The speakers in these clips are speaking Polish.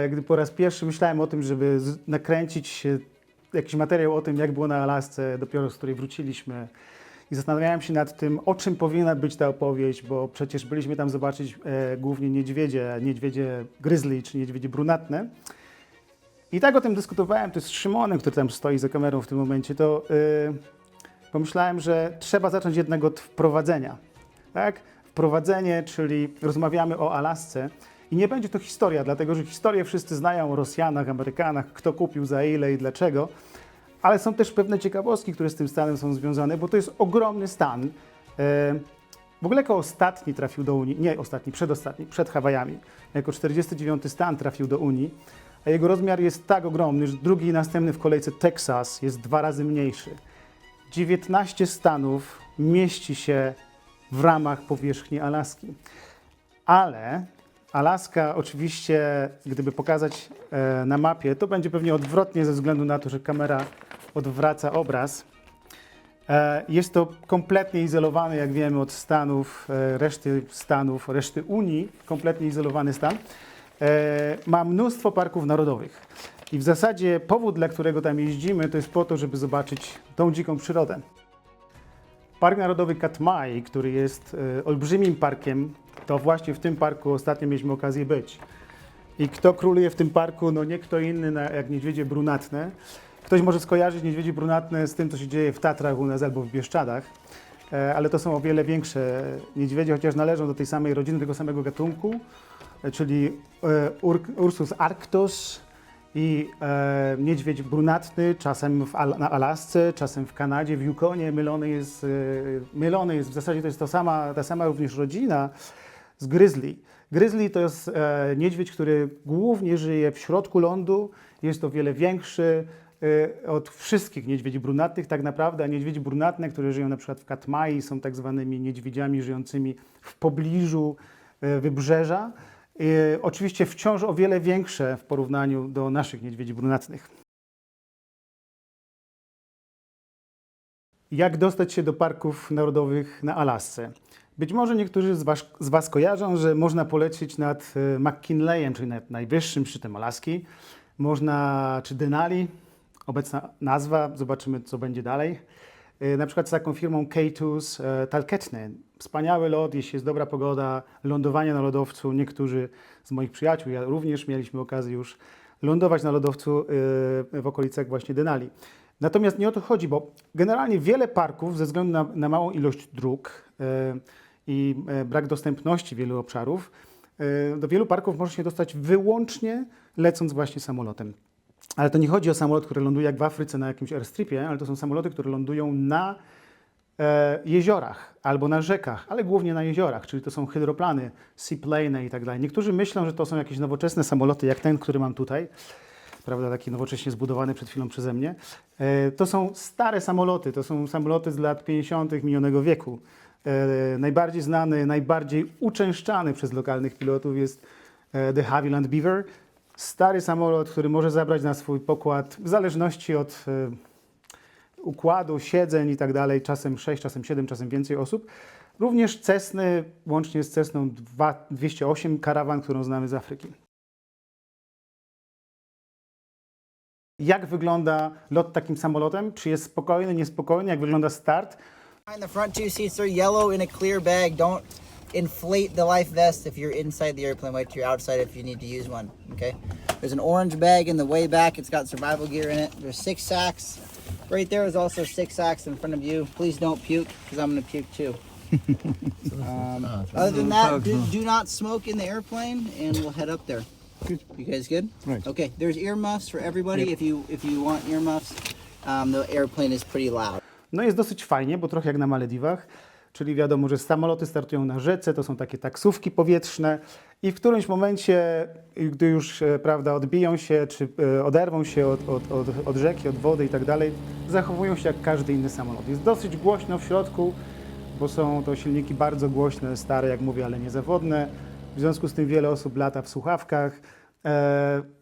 gdy po raz pierwszy myślałem o tym, żeby nakręcić jakiś materiał o tym, jak było na Alasce, dopiero z której wróciliśmy. I zastanawiałem się nad tym, o czym powinna być ta opowieść, bo przecież byliśmy tam zobaczyć głównie niedźwiedzie grizzly, czy niedźwiedzie brunatne. I tak o tym dyskutowałem też z Szymonem, który tam stoi za kamerą w tym momencie, to pomyślałem, że trzeba zacząć jednak od wprowadzenia. Tak? Wprowadzenie, czyli rozmawiamy o Alasce i nie będzie to historia, dlatego że historię wszyscy znają o Rosjanach, Amerykanach, kto kupił za ile i dlaczego, ale są też pewne ciekawostki, które z tym stanem są związane, bo to jest ogromny stan. W ogóle jako ostatni trafił do Unii, nie ostatni, przedostatni, przed Hawajami. Jako 49. stan trafił do Unii, a jego rozmiar jest tak ogromny, że drugi i następny w kolejce Teksas jest 2 razy mniejszy. 19 stanów mieści się w ramach powierzchni Alaski. Ale Alaska oczywiście, gdyby pokazać na mapie, to będzie pewnie odwrotnie ze względu na to, że kamera odwraca obraz. Jest to kompletnie izolowany, jak wiemy, od stanów, reszty Unii, kompletnie izolowany stan. Ma mnóstwo parków narodowych. I w zasadzie powód, dla którego tam jeździmy, to jest po to, żeby zobaczyć tą dziką przyrodę. Park Narodowy Katmai, który jest olbrzymim parkiem, to właśnie w tym parku ostatnio mieliśmy okazję być. I kto króluje w tym parku? No nie kto inny jak niedźwiedzie brunatne. Ktoś może skojarzyć niedźwiedzie brunatne z tym, co się dzieje w Tatrach u nas albo w Bieszczadach, ale to są o wiele większe niedźwiedzie, chociaż należą do tej samej rodziny, tego samego gatunku, czyli Ursus arctos i niedźwiedź brunatny, czasem na Alasce, czasem w Kanadzie, w Yukonie, mylony jest, w zasadzie to jest ta sama również rodzina z grizzly. Grizzly to jest niedźwiedź, który głównie żyje w środku lądu, jest o wiele większy od wszystkich niedźwiedzi brunatnych tak naprawdę, a niedźwiedzi brunatne, które żyją na przykład w Katmai, są tak zwanymi niedźwiedziami żyjącymi w pobliżu wybrzeża. Oczywiście wciąż o wiele większe w porównaniu do naszych niedźwiedzi brunatnych. Jak dostać się do parków narodowych na Alasce? Być może niektórzy z Was kojarzą, że można polecieć nad McKinleyem, czyli nad najwyższym szczytem Alaski. Można, czy Denali, obecna nazwa, zobaczymy co będzie dalej. Na przykład z taką firmą K2's Talkeetne. Wspaniały lot, jeśli jest dobra pogoda, lądowanie na lodowcu. Niektórzy z moich przyjaciół, ja również mieliśmy okazję już lądować na lodowcu w okolicach właśnie Denali. Natomiast nie o to chodzi, bo generalnie wiele parków ze względu na małą ilość dróg i brak dostępności wielu obszarów, do wielu parków można się dostać wyłącznie lecąc właśnie samolotem. Ale to nie chodzi o samolot, który ląduje jak w Afryce na jakimś airstripie, ale to są samoloty, które lądują na jeziorach albo na rzekach, ale głównie na jeziorach, czyli to są hydroplany, seaplane i tak dalej. Niektórzy myślą, że to są jakieś nowoczesne samoloty, jak ten, który mam tutaj, prawda, taki nowocześnie zbudowany przed chwilą przeze mnie. To są stare samoloty, to są samoloty z lat 50. minionego wieku. Najbardziej znany, najbardziej uczęszczany przez lokalnych pilotów jest The Havilland Beaver. Stary samolot, który może zabrać na swój pokład w zależności od układu, siedzeń i tak dalej, czasem 6, czasem 7, czasem więcej osób. Również Cessny, łącznie z Cessną 208 karawan, którą znamy z Afryki. Jak wygląda lot takim samolotem? Czy jest spokojny, niespokojny? Jak wygląda start? The front 2 seats are yellow in a clear bag. Don't inflate the life vest if you're inside the airplane. Wait till you're outside if you need to use one, okay? There's an orange bag in the way back. It's got survival gear in it. There's 6 sacks. Right there is also 6 sacks in front of you. Please don't puke, because I'm going to puke too. Other than that, do not smoke in the airplane, and we'll head up there. Good. You guys good? Right. Okay, there's earmuffs for everybody. Yep. If you want earmuffs, the airplane is pretty loud. No jest dosyć fajnie, bo trochę jak na Malediwach, czyli wiadomo, że samoloty startują na rzece, to są takie taksówki powietrzne i w którymś momencie, gdy już prawda, odbiją się, czy oderwą się od rzeki, od wody i tak dalej, zachowują się jak każdy inny samolot. Jest dosyć głośno w środku, bo są to silniki bardzo głośne, stare, jak mówię, ale niezawodne. W związku z tym wiele osób lata w słuchawkach.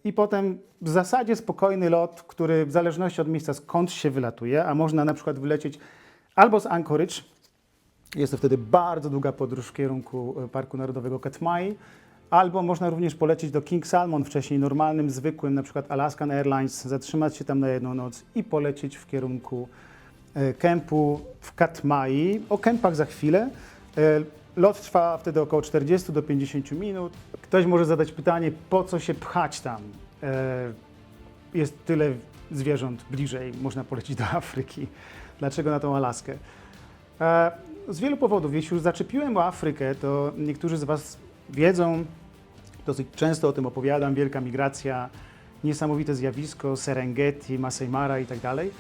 I potem w zasadzie spokojny lot, który w zależności od miejsca skąd się wylatuje, a można na przykład wylecieć albo z Anchorage, jest to wtedy bardzo długa podróż w kierunku Parku Narodowego Katmai, Albo można również polecieć do King Salmon, wcześniej normalnym, zwykłym, na przykład Alaskan Airlines, zatrzymać się tam na jedną noc i polecieć w kierunku kempu w Katmai. O kempach za chwilę. Lot trwa wtedy około 40 do 50 minut. Ktoś może zadać pytanie, po co się pchać tam? Jest tyle zwierząt bliżej, można polecieć do Afryki. Dlaczego na tą Alaskę? Z wielu powodów. Jeśli już zaczepiłem o Afrykę, to niektórzy z Was wiedzą, dosyć często o tym opowiadam, wielka migracja, niesamowite zjawisko, Serengeti, Masai Mara i tak dalej,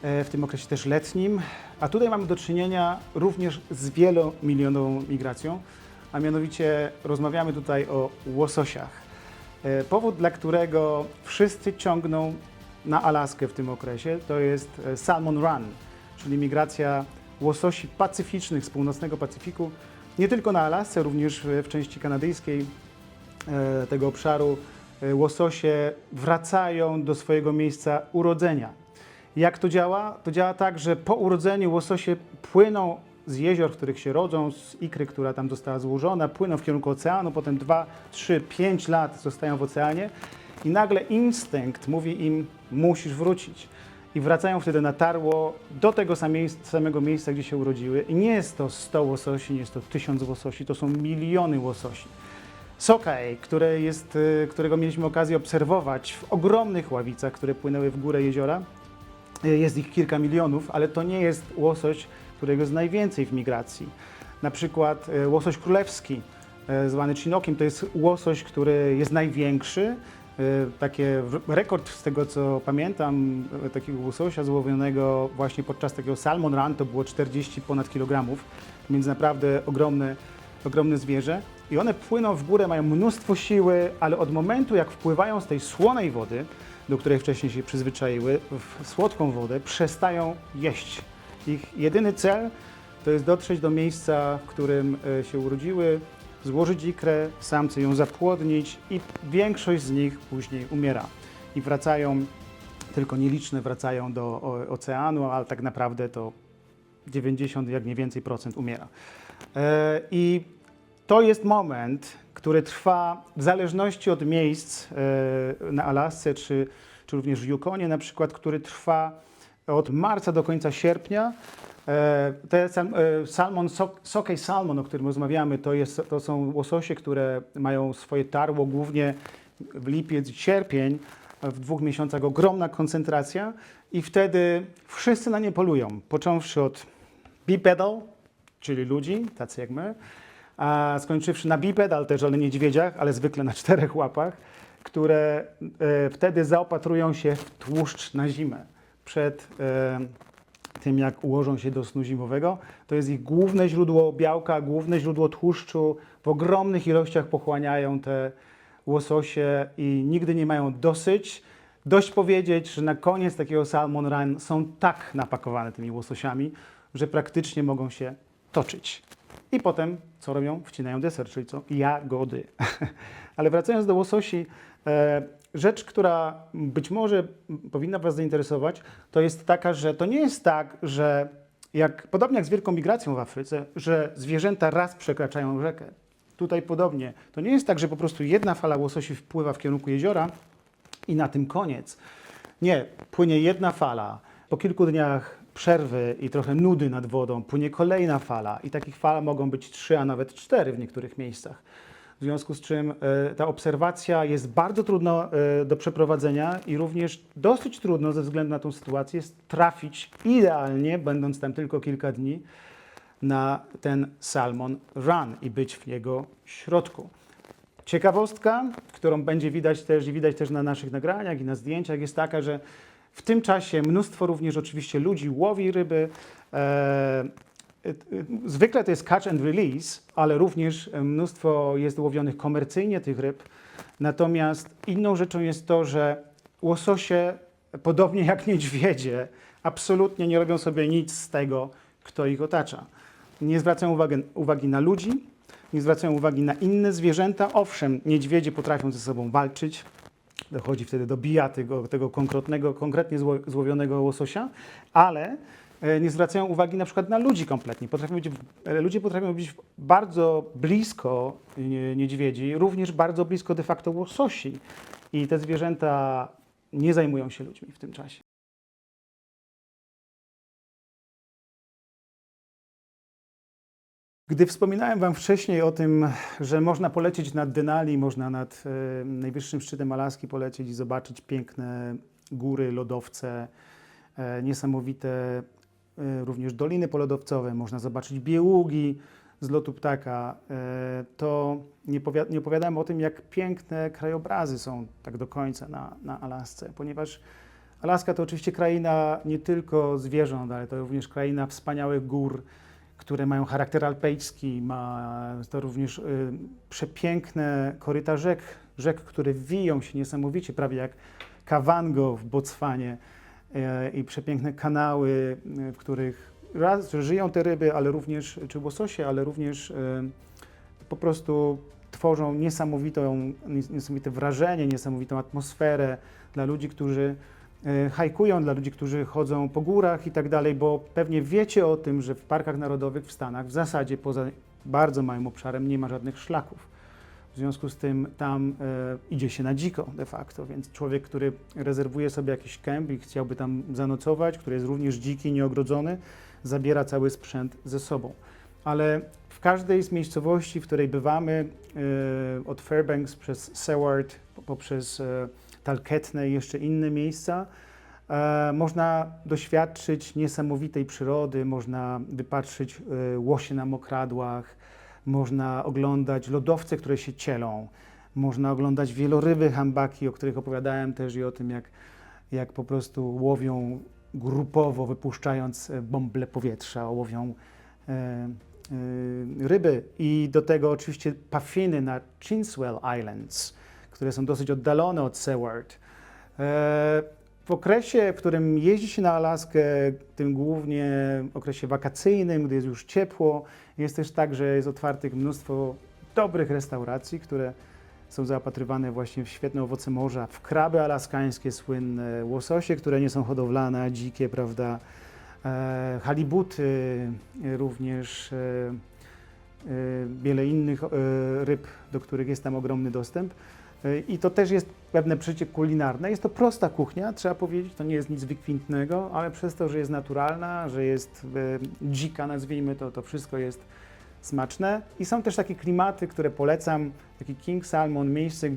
w tym okresie też letnim. A tutaj mamy do czynienia również z wielomilionową migracją, a mianowicie rozmawiamy tutaj o łososiach. Powód, dla którego wszyscy ciągną na Alaskę w tym okresie, to jest Salmon Run, czyli migracja łososi pacyficznych z północnego Pacyfiku, nie tylko na Alasce, również w części kanadyjskiej tego obszaru łososie wracają do swojego miejsca urodzenia. Jak to działa? To działa tak, że po urodzeniu łososie płyną z jezior, w których się rodzą, z ikry, która tam została złożona, płyną w kierunku oceanu, potem 2, 3, 5 lat zostają w oceanie i nagle instynkt mówi im, musisz wrócić. I wracają wtedy na tarło do tego samego miejsca, gdzie się urodziły. I nie jest to 100 łososi, nie jest to 1000 łososi, to są miliony łososi. Sockeye, którego mieliśmy okazję obserwować w ogromnych ławicach, które płynęły w górę jeziora, jest ich kilka milionów, ale to nie jest łosoś, którego jest najwięcej w migracji. Na przykład łosoś królewski, zwany Chinookiem, to jest łosoś, który jest największy. Rekord z tego, co pamiętam, takiego łososia złowionego właśnie podczas takiego Salmon Run to było 40 ponad kilogramów, więc naprawdę ogromne zwierzę. I one płyną w górę, mają mnóstwo siły, ale od momentu, jak wpływają z tej słonej wody, do której wcześniej się przyzwyczaiły, w słodką wodę, przestają jeść. Ich jedyny cel to jest dotrzeć do miejsca, w którym się urodziły, złożyć ikrę, samce ją zapłodnić i większość z nich później umiera. I wracają, tylko nieliczne wracają do oceanu, ale tak naprawdę to 90, jak nie więcej procent umiera. I to jest moment, który trwa w zależności od miejsc na Alasce, czy również w Yukonie na przykład, który trwa od marca do końca sierpnia. Sockeye salmon, o którym rozmawiamy, to są łososie, które mają swoje tarło głównie w lipiec i sierpień, w 2 miesiącach ogromna koncentracja i wtedy wszyscy na nie polują, począwszy od bipedal, czyli ludzi, tacy jak my, a skończywszy na bipedal też, ale niedźwiedziach, ale zwykle na 4 łapach, które wtedy zaopatrują się w tłuszcz na zimę przed tym, jak ułożą się do snu zimowego. To jest ich główne źródło białka, główne źródło tłuszczu. W ogromnych ilościach pochłaniają te łososie i nigdy nie mają dosyć. Dość powiedzieć, że na koniec takiego Salmon Run są tak napakowane tymi łososiami, że praktycznie mogą się toczyć. I potem co robią? Wcinają deser, czyli co? Jagody. Ale wracając do łososi, rzecz, która być może powinna Was zainteresować, to jest taka, że to nie jest tak, że podobnie jak z wielką migracją w Afryce, że zwierzęta raz przekraczają rzekę. Tutaj podobnie. To nie jest tak, że po prostu jedna fala łososi wpływa w kierunku jeziora i na tym koniec. Nie, płynie jedna fala. Po kilku dniach przerwy i trochę nudy nad wodą płynie kolejna fala i takich fal mogą być 3, a nawet 4 w niektórych miejscach. W związku z czym ta obserwacja jest bardzo trudna do przeprowadzenia i również dosyć trudno ze względu na tą sytuację jest trafić idealnie, będąc tam tylko kilka dni, na ten Salmon Run i być w jego środku. Ciekawostka, którą będzie widać też na naszych nagraniach i na zdjęciach, jest taka, że w tym czasie mnóstwo również oczywiście ludzi łowi ryby. Zwykle to jest catch and release, ale również mnóstwo jest łowionych komercyjnie tych ryb. Natomiast inną rzeczą jest to, że łososie, podobnie jak niedźwiedzie, absolutnie nie robią sobie nic z tego, kto ich otacza. Nie zwracają uwagi na ludzi, nie zwracają uwagi na inne zwierzęta. Owszem, niedźwiedzie potrafią ze sobą walczyć. Dochodzi wtedy do bijaty tego konkretnie złowionego łososia, ale nie zwracają uwagi na przykład na ludzi kompletnie. Ludzie potrafią być bardzo blisko niedźwiedzi, również bardzo blisko de facto łososi. I te zwierzęta nie zajmują się ludźmi w tym czasie. Gdy wspominałem Wam wcześniej o tym, że można polecieć nad Denali, można nad najwyższym szczytem Alaski polecieć i zobaczyć piękne góry, lodowce, niesamowite również doliny polodowcowe, można zobaczyć bieługi z lotu ptaka, to nie opowiadałem o tym, jak piękne krajobrazy są tak do końca na Alasce, ponieważ Alaska to oczywiście kraina nie tylko zwierząt, ale to również kraina wspaniałych gór, które mają charakter alpejski, ma to również przepiękne koryta rzek, które wiją się niesamowicie, prawie jak Kavango w Botswanie i przepiękne kanały, w których raz, że żyją te ryby, ale również, czy łososie, ale również po prostu tworzą niesamowite wrażenie, niesamowitą atmosferę dla ludzi, którzy hajkują, dla ludzi, którzy chodzą po górach i tak dalej, bo pewnie wiecie o tym, że w parkach narodowych w Stanach w zasadzie poza bardzo małym obszarem nie ma żadnych szlaków. W związku z tym tam idzie się na dziko de facto, więc człowiek, który rezerwuje sobie jakiś kemp i chciałby tam zanocować, który jest również dziki, nieogrodzony, zabiera cały sprzęt ze sobą. Ale w każdej z miejscowości, w której bywamy, od Fairbanks przez Seward, poprzez Talkeetne i jeszcze inne miejsca, można doświadczyć niesamowitej przyrody, można wypatrzyć łosie na mokradłach, można oglądać lodowce, które się cielą, można oglądać wieloryby hambaki, o których opowiadałem też i o tym, jak po prostu łowią grupowo, wypuszczając bąble powietrza, łowią ryby. I do tego oczywiście puffiny na Chinswell Islands, które są dosyć oddalone od Seward. W okresie, w którym jeździ się na Alaskę, tym głównie okresie wakacyjnym, gdy jest już ciepło, jest też tak, że jest otwartych mnóstwo dobrych restauracji, które są zaopatrywane właśnie w świetne owoce morza, w kraby alaskańskie słynne, łososie, które nie są hodowlane, a dzikie, prawda, halibuty, również wiele innych ryb, do których jest tam ogromny dostęp. I to też jest pewne przeżycie kulinarne. Jest to prosta kuchnia, trzeba powiedzieć, to nie jest nic wykwintnego, ale przez to, że jest naturalna, że jest dzika, nazwijmy to, to wszystko jest smaczne. I są też takie klimaty, które polecam, taki King Salmon, miejsce,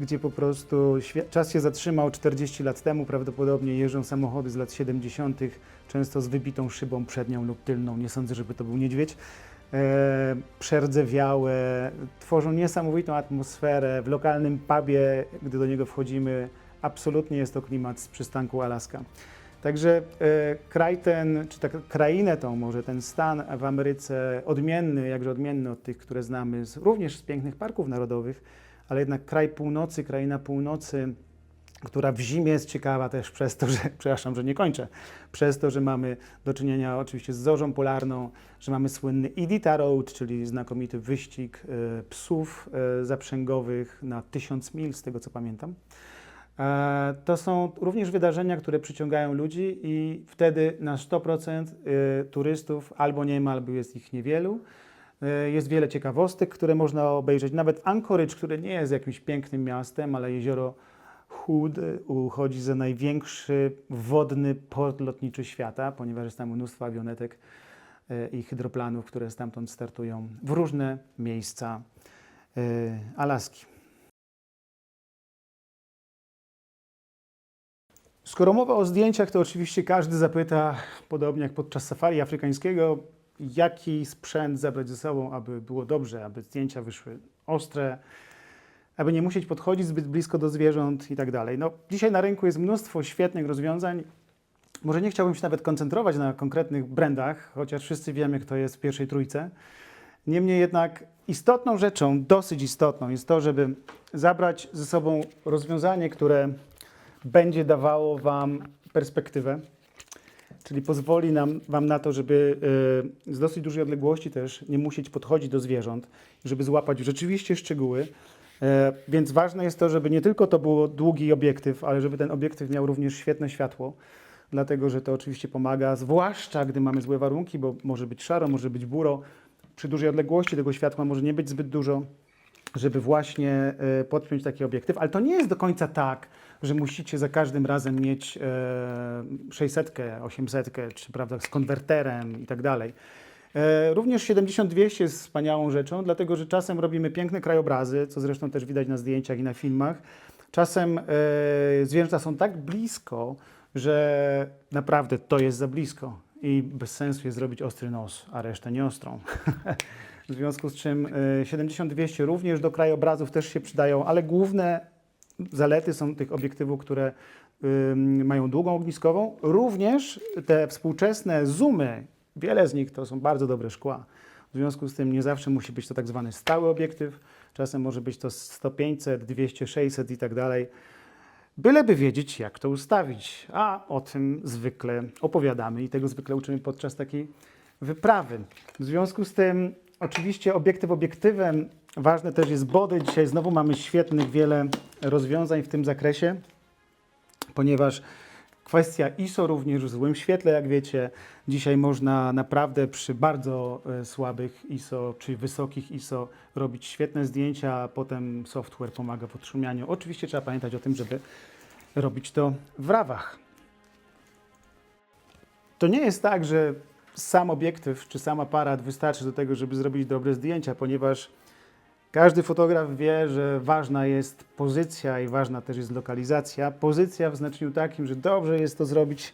gdzie po prostu czas się zatrzymał 40 lat temu, prawdopodobnie jeżdżą samochody z lat 70., często z wybitą szybą przednią lub tylną, nie sądzę, żeby to był niedźwiedź. Przerdzewiałe, tworzą niesamowitą atmosferę. W lokalnym pubie, gdy do niego wchodzimy, absolutnie jest to klimat z przystanku Alaska. Także kraj ten, czy tak krainę tą, może ten stan w Ameryce odmienny, jakże odmienny od tych, które znamy, również z pięknych parków narodowych, ale jednak kraj północy, kraina północy, która w zimie jest ciekawa też przez to, że, przepraszam, że nie kończę, przez to, że mamy do czynienia oczywiście z zorzą polarną, że mamy słynny Iditarod, czyli znakomity wyścig psów zaprzęgowych na 1000 mil, z tego co pamiętam. To są również wydarzenia, które przyciągają ludzi i wtedy na 100% turystów albo nie ma, albo jest ich niewielu. Jest wiele ciekawostek, które można obejrzeć. Nawet Anchorage, które nie jest jakimś pięknym miastem, ale jezioro Hood uchodzi za największy wodny port lotniczy świata, ponieważ jest tam mnóstwo awionetek i hydroplanów, które stamtąd startują w różne miejsca Alaski. Skoro mowa o zdjęciach, to oczywiście każdy zapyta, podobnie jak podczas safari afrykańskiego, jaki sprzęt zabrać ze sobą, aby było dobrze, aby zdjęcia wyszły ostre, aby nie musieć podchodzić zbyt blisko do zwierząt i tak dalej. No, dzisiaj na rynku jest mnóstwo świetnych rozwiązań. Może nie chciałbym się nawet koncentrować na konkretnych brandach, chociaż wszyscy wiemy, kto jest w pierwszej trójce. Niemniej jednak istotną rzeczą, dosyć istotną jest to, żeby zabrać ze sobą rozwiązanie, które będzie dawało Wam perspektywę, czyli pozwoli Wam na to, żeby z dosyć dużej odległości też nie musieć podchodzić do zwierząt, żeby złapać rzeczywiście szczegóły. Więc ważne jest to, żeby nie tylko to był długi obiektyw, ale żeby ten obiektyw miał również świetne światło, dlatego że to oczywiście pomaga, zwłaszcza gdy mamy złe warunki, bo może być szaro, może być buro. Przy dużej odległości tego światła może nie być zbyt dużo, żeby właśnie podpiąć taki obiektyw, ale to nie jest do końca tak, że musicie za każdym razem mieć 600, 800, czy prawda, z konwerterem i tak dalej. Również 70-200 jest wspaniałą rzeczą, dlatego że czasem robimy piękne krajobrazy, co zresztą też widać na zdjęciach i na filmach. Czasem zwierzęta są tak blisko, że naprawdę to jest za blisko i bez sensu jest zrobić ostry nos, a resztę nieostrą. W związku z czym 70-200 również do krajobrazów też się przydają, ale główne zalety są tych obiektywów, które mają długą ogniskową. Również te współczesne zoomy, wiele z nich to są bardzo dobre szkła. W związku z tym nie zawsze musi być to tak zwany stały obiektyw. Czasem może być to 100, 500, 200, 600 i tak dalej. Byleby wiedzieć, jak to ustawić. A o tym zwykle opowiadamy i tego zwykle uczymy podczas takiej wyprawy. W związku z tym oczywiście obiektyw obiektywem, ważne też jest body. Dzisiaj znowu mamy świetnych wiele rozwiązań w tym zakresie, ponieważ kwestia ISO również w złym świetle, jak wiecie. Dzisiaj można naprawdę przy bardzo słabych ISO czy wysokich ISO robić świetne zdjęcia, a potem software pomaga w odszumianiu. Oczywiście trzeba pamiętać o tym, żeby robić to w rawach. To nie jest tak, że sam obiektyw czy sam aparat wystarczy do tego, żeby zrobić dobre zdjęcia, ponieważ każdy fotograf wie, że ważna jest pozycja i ważna też jest lokalizacja. Pozycja w znaczeniu takim, że dobrze jest to zrobić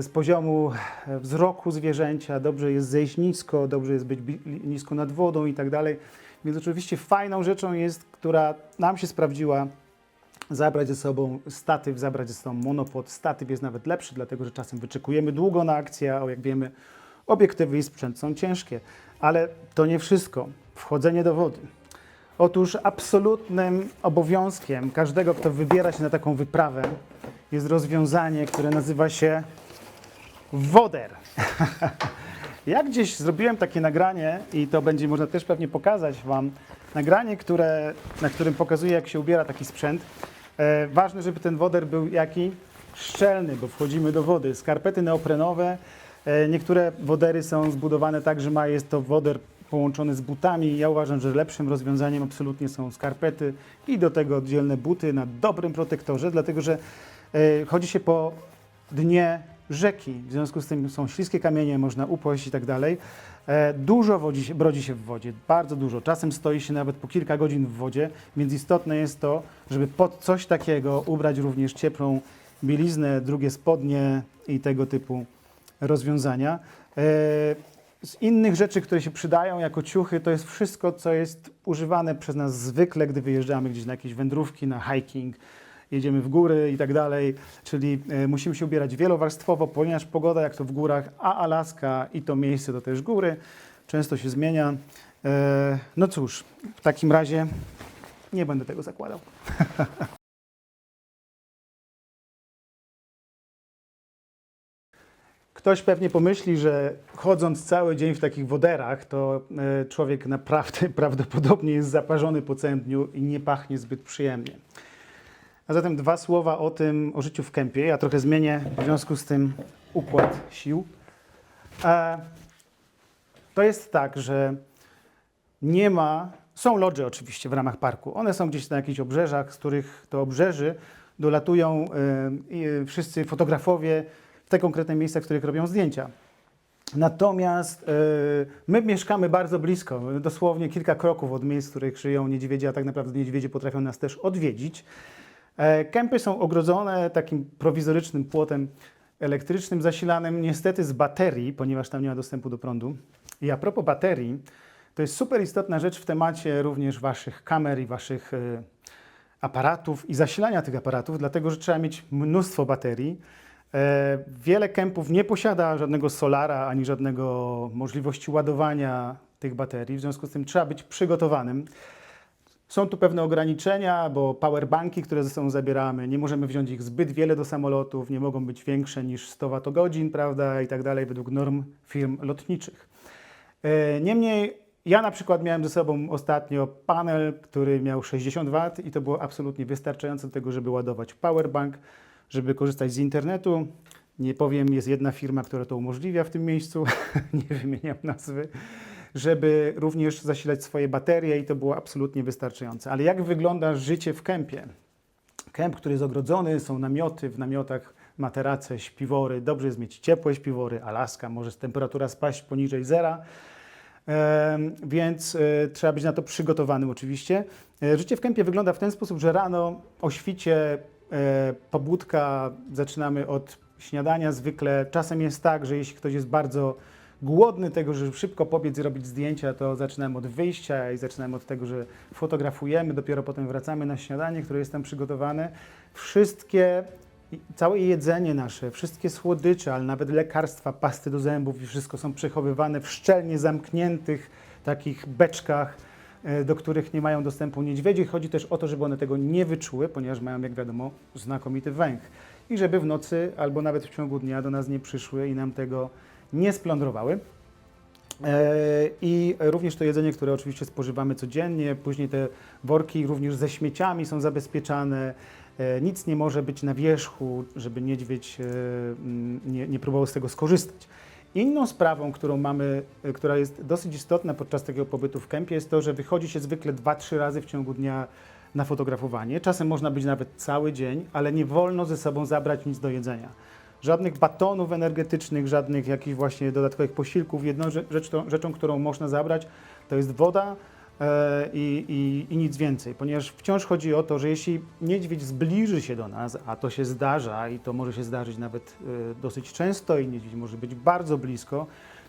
z poziomu wzroku zwierzęcia, dobrze jest zejść nisko, dobrze jest być nisko nad wodą i tak dalej. Więc oczywiście fajną rzeczą jest, która nam się sprawdziła, zabrać ze sobą statyw, zabrać ze sobą monopod. Statyw jest nawet lepszy, dlatego że czasem wyczekujemy długo na akcję, a jak wiemy, obiektywy i sprzęt są ciężkie. Ale to nie wszystko. Wchodzenie do wody. Otóż absolutnym obowiązkiem każdego, kto wybiera się na taką wyprawę, jest rozwiązanie, które nazywa się woder. Ja gdzieś zrobiłem takie nagranie i to będzie można też pewnie pokazać Wam. Nagranie, na którym pokazuję, jak się ubiera taki sprzęt. Ważne, żeby ten woder był jaki? Szczelny, bo wchodzimy do wody. Skarpety neoprenowe. Niektóre wodery są zbudowane tak, że jest to woder połączony z butami. Ja uważam, że lepszym rozwiązaniem absolutnie są skarpety i do tego oddzielne buty na dobrym protektorze, dlatego że chodzi się po dnie rzeki. W związku z tym są śliskie kamienie, można upaść i tak dalej. Dużo brodzi się w wodzie, bardzo dużo. Czasem stoi się nawet po kilka godzin w wodzie, więc istotne jest to, żeby pod coś takiego ubrać również ciepłą bieliznę, drugie spodnie i tego typu rozwiązania. Z innych rzeczy, które się przydają jako ciuchy, to jest wszystko, co jest używane przez nas zwykle, gdy wyjeżdżamy gdzieś na jakieś wędrówki, na hiking, jedziemy w góry i tak dalej, czyli musimy się ubierać wielowarstwowo, ponieważ pogoda, jak to w górach, a Alaska i to miejsce to też góry, często się zmienia. No cóż, w takim razie nie będę tego zakładał. Ktoś pewnie pomyśli, że chodząc cały dzień w takich woderach, to człowiek naprawdę prawdopodobnie jest zaparzony po całym dniu i nie pachnie zbyt przyjemnie. A zatem dwa słowa o życiu w kempie. Ja trochę zmienię w związku z tym układ sił. To jest tak, że są lodże oczywiście w ramach parku. One są gdzieś na jakichś obrzeżach, z których to obrzeży dolatują wszyscy fotografowie w te konkretne miejsca, w których robią zdjęcia. Natomiast my mieszkamy bardzo blisko, dosłownie kilka kroków od miejsc, w których żyją niedźwiedzie, a tak naprawdę niedźwiedzie potrafią nas też odwiedzić. Kempy są ogrodzone takim prowizorycznym płotem elektrycznym zasilanym niestety z baterii, ponieważ tam nie ma dostępu do prądu. I a propos baterii, to jest super istotna rzecz w temacie również Waszych kamer i Waszych aparatów i zasilania tych aparatów, dlatego że trzeba mieć mnóstwo baterii. Wiele kempów nie posiada żadnego solara ani żadnego możliwości ładowania tych baterii, w związku z tym trzeba być przygotowanym. Są tu pewne ograniczenia, bo powerbanki, które ze sobą zabieramy, nie możemy wziąć ich zbyt wiele do samolotów, nie mogą być większe niż 100 Wh, prawda, i tak dalej, według norm firm lotniczych. Niemniej ja na przykład miałem ze sobą ostatnio panel, który miał 60 W i to było absolutnie wystarczające do tego, żeby ładować powerbank, żeby korzystać z internetu. Nie powiem, jest jedna firma, która to umożliwia w tym miejscu, nie wymieniam nazwy, żeby również zasilać swoje baterie i to było absolutnie wystarczające. Ale jak wygląda życie w kempie? Kemp, który jest ogrodzony, są namioty, w namiotach materace, śpiwory. Dobrze jest mieć ciepłe śpiwory. Alaska, może temperatura spaść poniżej zera, więc trzeba być na to przygotowanym oczywiście. Życie w kempie wygląda w ten sposób, że rano o świcie pobudka, zaczynamy od śniadania zwykle. Czasem jest tak, że jeśli ktoś jest bardzo głodny tego, żeby szybko pobiec i robić zdjęcia, to zaczynamy od wyjścia i zaczynamy od tego, że fotografujemy, dopiero potem wracamy na śniadanie, które jest tam przygotowane. Całe jedzenie nasze, wszystkie słodycze, ale nawet lekarstwa, pasty do zębów i wszystko są przechowywane w szczelnie zamkniętych takich beczkach, do których nie mają dostępu niedźwiedzie. Chodzi też o to, żeby one tego nie wyczuły, ponieważ mają, jak wiadomo, znakomity węch. I żeby w nocy albo nawet w ciągu dnia do nas nie przyszły i nam tego nie splądrowały. I również to jedzenie, które oczywiście spożywamy codziennie, później te worki również ze śmieciami są zabezpieczane. Nic nie może być na wierzchu, żeby niedźwiedź nie próbował z tego skorzystać. Inną sprawą, którą mamy, która jest dosyć istotna podczas tego pobytu w kempie, jest to, że wychodzi się zwykle 2-3 razy w ciągu dnia na fotografowanie. Czasem można być nawet cały dzień, ale nie wolno ze sobą zabrać nic do jedzenia. Żadnych batonów energetycznych, żadnych jakichś właśnie dodatkowych posiłków. Jedną rzeczą, którą można zabrać, to jest woda i nic więcej. Ponieważ wciąż chodzi o to, że jeśli niedźwiedź zbliży się do nas, a to się zdarza i to może się zdarzyć nawet dosyć często i niedźwiedź może być bardzo blisko,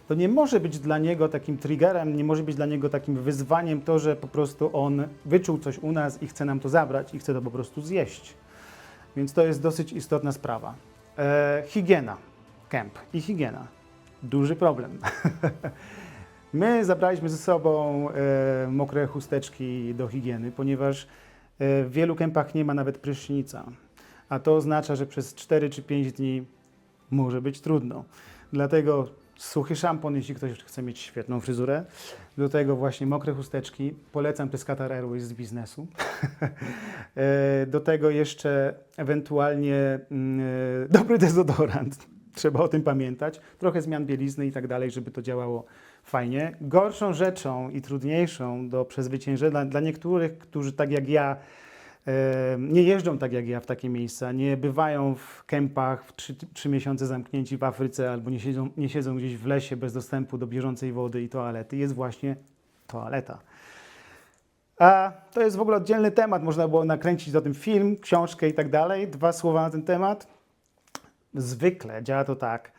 to nie może być dla niego takim triggerem, nie może być dla niego takim wyzwaniem to, że po prostu on wyczuł coś u nas i chce nam to zabrać i chce to po prostu zjeść. Więc to jest dosyć istotna sprawa. Higiena, kemp i higiena. Duży problem. My zabraliśmy ze sobą mokre chusteczki do higieny, ponieważ w wielu kempach nie ma nawet prysznica, a to oznacza, że przez 4 czy 5 dni może być trudno. Dlatego suchy szampon, jeśli ktoś chce mieć świetną fryzurę. Do tego właśnie mokre chusteczki. Polecam te Qatar Airways z biznesu. Do tego jeszcze ewentualnie dobry dezodorant. Trzeba o tym pamiętać. Trochę zmian bielizny i tak dalej, żeby to działało fajnie. Gorszą rzeczą i trudniejszą do przezwyciężenia dla niektórych, którzy tak jak ja nie jeżdżą tak jak ja w takie miejsca, nie bywają w kempach w 3 miesiące zamknięci w Afryce albo nie siedzą gdzieś w lesie bez dostępu do bieżącej wody i toalety, jest właśnie toaleta. A to jest w ogóle oddzielny temat, można było nakręcić o tym film, książkę i tak dalej. 2 słowa na ten temat. Zwykle działa to tak,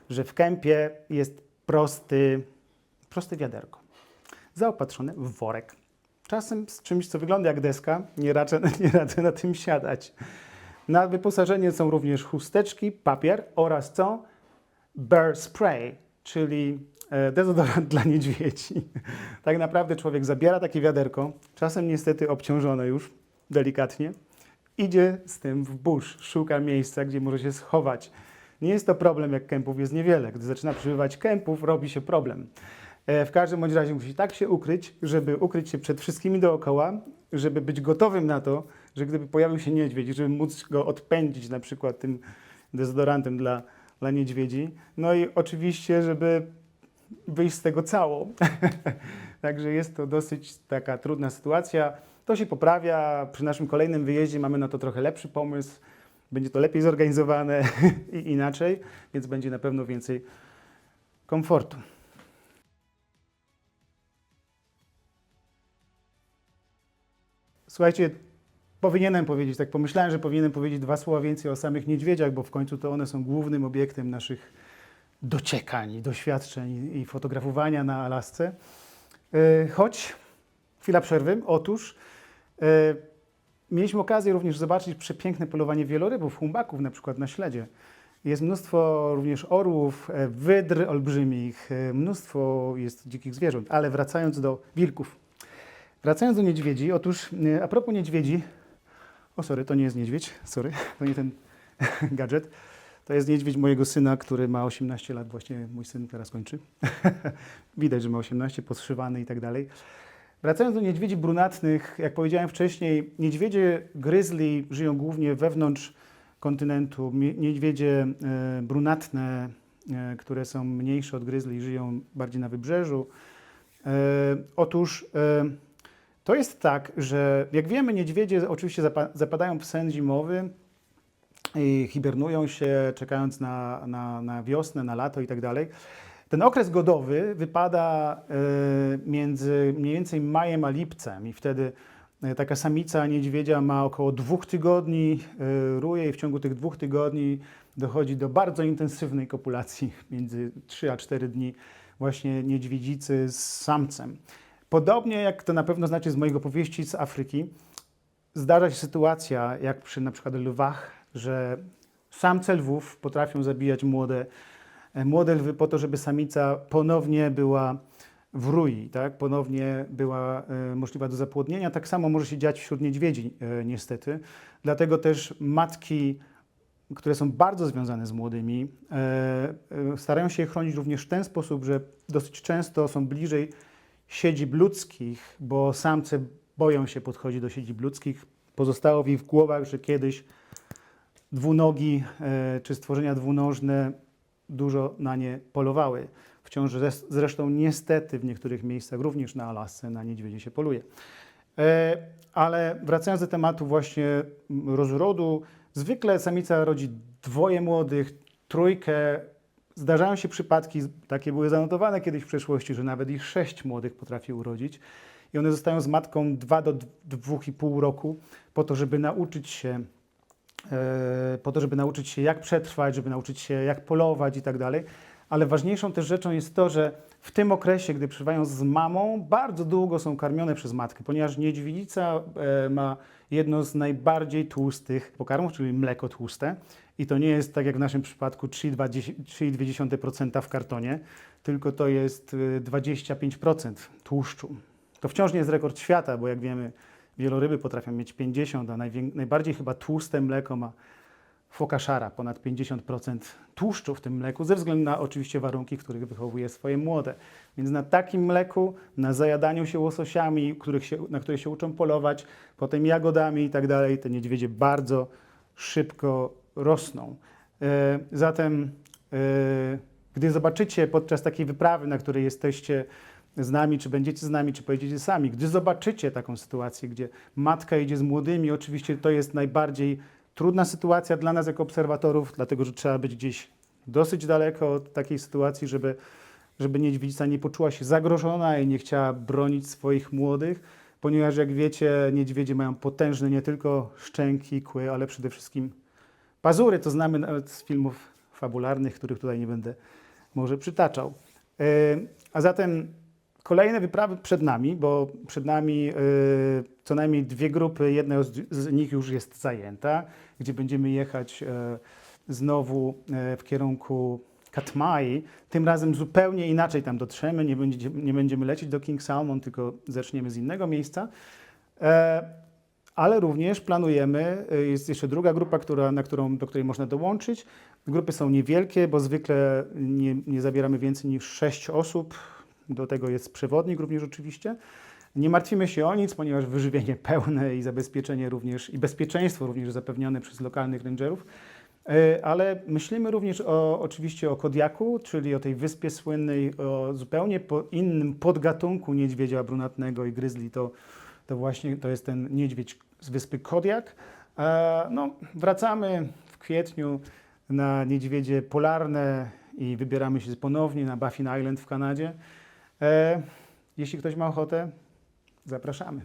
że w kempie jest proste wiaderko, zaopatrzone w worek. Czasem z czymś, co wygląda jak deska, nie radzę na tym siadać. Na wyposażenie są również chusteczki, papier oraz co? Bear spray, czyli dezodorant dla niedźwiedzi. Tak naprawdę człowiek zabiera takie wiaderko, czasem niestety obciążone już delikatnie, idzie z tym w bush, szuka miejsca, gdzie może się schować. Nie jest to problem, jak kempów jest niewiele. Gdy zaczyna przybywać kempów, robi się problem. W każdym bądź razie musi tak się ukryć, żeby ukryć się przed wszystkimi dookoła, żeby być gotowym na to, że gdyby pojawił się niedźwiedź, żeby móc go odpędzić na przykład tym dezodorantem dla niedźwiedzi. No i oczywiście, żeby wyjść z tego cało. Także jest to dosyć taka trudna sytuacja. To się poprawia. Przy naszym kolejnym wyjeździe mamy na to trochę lepszy pomysł. Będzie to lepiej zorganizowane i inaczej, więc będzie na pewno więcej komfortu. Słuchajcie, powinienem powiedzieć, tak pomyślałem, że powinienem powiedzieć 2 słowa więcej o samych niedźwiedziach, bo w końcu to one są głównym obiektem naszych dociekań, doświadczeń i fotografowania na Alasce. Choć, chwila przerwy, otóż mieliśmy okazję również zobaczyć przepiękne polowanie wielorybów, humbaków na przykład na śledzie. Jest mnóstwo również orłów, wydr olbrzymich, mnóstwo jest dzikich zwierząt, ale wracając do wilków. Wracając do niedźwiedzi, otóż a propos niedźwiedzi, sorry, to nie jest niedźwiedź, sorry, to nie ten gadżet, to jest niedźwiedź mojego syna, który ma 18 lat, właśnie mój syn teraz kończy. Widać, że ma 18, podszywany i tak dalej. Wracając do niedźwiedzi brunatnych, jak powiedziałem wcześniej, niedźwiedzie grizzly żyją głównie wewnątrz kontynentu, niedźwiedzie brunatne, które są mniejsze od gryzli, żyją bardziej na wybrzeżu. Otóż to jest tak, że jak wiemy, niedźwiedzie oczywiście zapadają w sen zimowy i hibernują się, czekając na wiosnę, na lato i tak dalej. Ten okres godowy wypada między mniej więcej majem a lipcem i wtedy taka samica niedźwiedzia ma około 2 tygodni, ruje i w ciągu tych 2 tygodni dochodzi do bardzo intensywnej kopulacji między 3 a 4 dni właśnie niedźwiedzicy z samcem. Podobnie jak to na pewno znacie z moich opowieści z Afryki, zdarza się sytuacja, jak przy na przykład lwach, że samce lwów potrafią zabijać młode lwy po to, żeby samica ponownie była w rui, tak? Ponownie była możliwa do zapłodnienia. Tak samo może się dziać wśród niedźwiedzi niestety. Dlatego też matki, które są bardzo związane z młodymi, starają się je chronić również w ten sposób, że dosyć często są bliżej siedzib ludzkich, bo samce boją się podchodzić do siedzib ludzkich. Pozostało w ich głowach, że kiedyś dwunogi czy stworzenia dwunożne dużo na nie polowały. Wciąż zresztą niestety w niektórych miejscach, również na Alasce, na niedźwiedzie się poluje. Ale wracając do tematu właśnie rozrodu, zwykle samica rodzi 2 młodych, 3. Zdarzają się przypadki, takie były zanotowane kiedyś w przeszłości, że nawet ich 6 młodych potrafi urodzić. I one zostają z matką 2 do 2,5 roku po to, żeby nauczyć się, jak przetrwać, żeby nauczyć się, jak polować i tak dalej. Ale ważniejszą też rzeczą jest to, że w tym okresie, gdy przebywają z mamą, bardzo długo są karmione przez matkę, ponieważ niedźwiedzica ma jedno z najbardziej tłustych pokarmów, czyli mleko tłuste. I to nie jest tak jak w naszym przypadku 3,2% w kartonie, tylko to jest 25% tłuszczu. To wciąż nie jest rekord świata, bo jak wiemy, wieloryby potrafią mieć 50, a najbardziej chyba tłuste mleko ma foka szara, ponad 50% tłuszczu w tym mleku, ze względu na oczywiście warunki, w których wychowuje swoje młode. Więc na takim mleku, na zajadaniu się łososiami, na które się uczą polować, potem jagodami i tak dalej, te niedźwiedzie bardzo szybko rosną. Zatem, gdy zobaczycie podczas takiej wyprawy, na której jesteście z nami, czy będziecie z nami, czy pojedziecie sami, gdy zobaczycie taką sytuację, gdzie matka idzie z młodymi, oczywiście to jest najbardziej trudna sytuacja dla nas jako obserwatorów, dlatego że trzeba być gdzieś dosyć daleko od takiej sytuacji, żeby niedźwiedzica nie poczuła się zagrożona i nie chciała bronić swoich młodych, ponieważ jak wiecie, niedźwiedzie mają potężne nie tylko szczęki, kły, ale przede wszystkim pazury. To znamy nawet z filmów fabularnych, których tutaj nie będę może przytaczał. A zatem kolejne wyprawy przed nami, bo przed nami co najmniej 2 grupy, jedna z nich już jest zajęta, gdzie będziemy jechać znowu w kierunku Katmai. Tym razem zupełnie inaczej tam dotrzemy, nie będziemy lecieć do King Salmon, tylko zaczniemy z innego miejsca. Ale również planujemy, jest jeszcze druga grupa, do której można dołączyć. Grupy są niewielkie, bo zwykle nie zabieramy więcej niż 6 osób. Do tego jest przewodnik również oczywiście. Nie martwimy się o nic, ponieważ wyżywienie pełne i zabezpieczenie również, i bezpieczeństwo również zapewnione przez lokalnych rangerów. Ale myślimy również oczywiście o Kodiaku, czyli o tej wyspie słynnej, o zupełnie innym podgatunku niedźwiedzia brunatnego i gryzli. To właśnie to jest ten niedźwiedź z wyspy Kodiak. Wracamy w kwietniu na niedźwiedzie polarne i wybieramy się ponownie na Baffin Island w Kanadzie. Jeśli ktoś ma ochotę, zapraszamy.